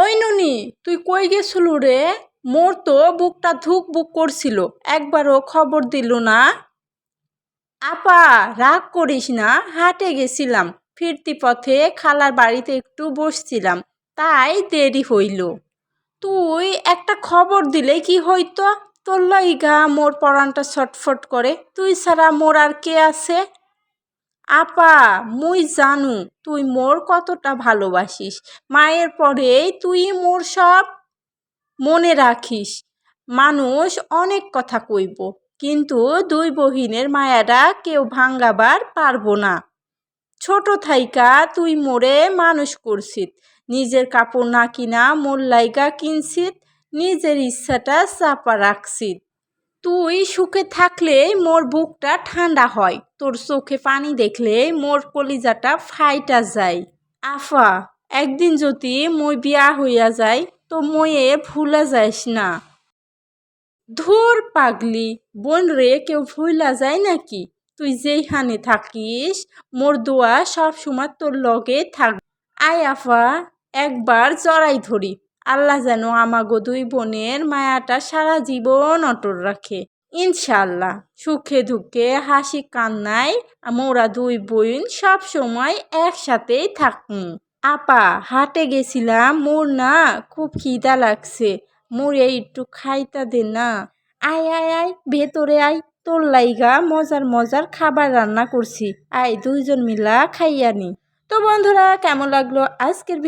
ওই নুনি, তুই কই গেছিলু রে? মোর তো বুকটা ধুক বুক করছিল, একবারও খবর দিল না। আপা, রাগ করিস না, হাটে গেছিলাম, ফিরতি পথে খালার বাড়িতে একটু বসছিলাম, তাই দেরি হইল। তুই একটা খবর দিলে কি হইতো? তোর লাইগা মোর পরানটা ছটফট করে, তুই ছাড়া মোর আর কে আছে? আপা, মুই জানু তুই মোর কতটা ভালোবাসিস, মায়ের পরেই তুই মোর সব। মনে রাখিস, মানুষ অনেক কথা কইব, কিন্তু দুই বহিনের মায়াটা কেউ ভাঙ্গাবার পারবো না। ছোট থাইকা তুই মোরে মানুষ করছিস, নিজের কাপড় না কিনা মোর লাইগা কিনছিস, নিজের ইচ্ছাটা চাপা রাখছিস। তুই সুখে থাকলেই মোর বুকটা ঠান্ডা হয়, তোর চোখে পানি দেখলেই মোর কলিজাটা ফাইটা যায়। আফা, একদিন যদি মই বিয়া হইয়া যায় তো ময়ে ভুলা যাইস না। ধুর পাগলি, বোন রে কেউ ভুলা যায় নাকি? তুই যেইখানে থাকিস, মোর দোয়া সব সময় তোর লগে থাক। আয় আফা, একবার জড়াই ধরি, আল্লাহ যেন আমাগো দুই বোনের মায়াটা সারা জীবন অটল রাখে। ইনশাল্লাহ, সুখে দুঃখে হাসি কান্নায় মোরা দুই বোন সব সময় একসাথেই থাকমু। আপা, হাটে গেছিলাম, মোর না খুব খিদা লাগছে, মোর একটু খাইতা দে না। আয় আয় আয়, ভেতরে আয়, তোর লাইগা মজার মজার খাবার রান্না করছি, আয় দুইজন মিলা খাইয়ানি। তো বন্ধুরা, কেমন লাগলো আজকের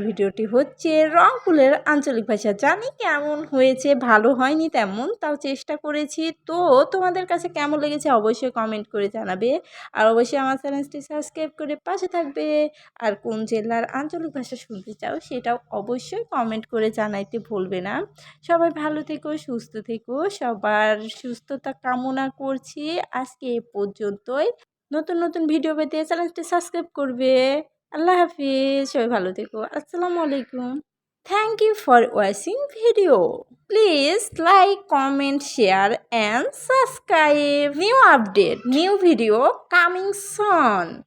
ভিডিওটি হচ্ছে রংপুরের আঞ্চলিক ভাষা। জানি কেমন হয়েছে, ভালো হয়নি তেমন, তাও চেষ্টা করেছি। তো তোমাদের কাছে কেমন লেগেছে অবশ্যই কমেন্ট করে জানাবে, আর অবশ্যই আমার চ্যানেলটি সাবস্ক্রাইব করে পাশে থাকবে। আর কোন জেলার আঞ্চলিক ভাষা শুনতে চাও সেটাও অবশ্যই কমেন্ট করে জানাইতে ভুলবে না। সবাই ভালো থেকো, সুস্থ থেকো, সবার সুস্থতা কামনা করছি। আজকে এ পর্যন্তই। নতুন নতুন ভিডিও পেতে চ্যানেলটি সাবস্ক্রাইব করবে। আল্লাহ হাফিজ, সবাই ভালো থেকো, আসসালামু আলাইকুম। Thank you for watching video. Please like, comment, share and subscribe. New update, new video coming soon.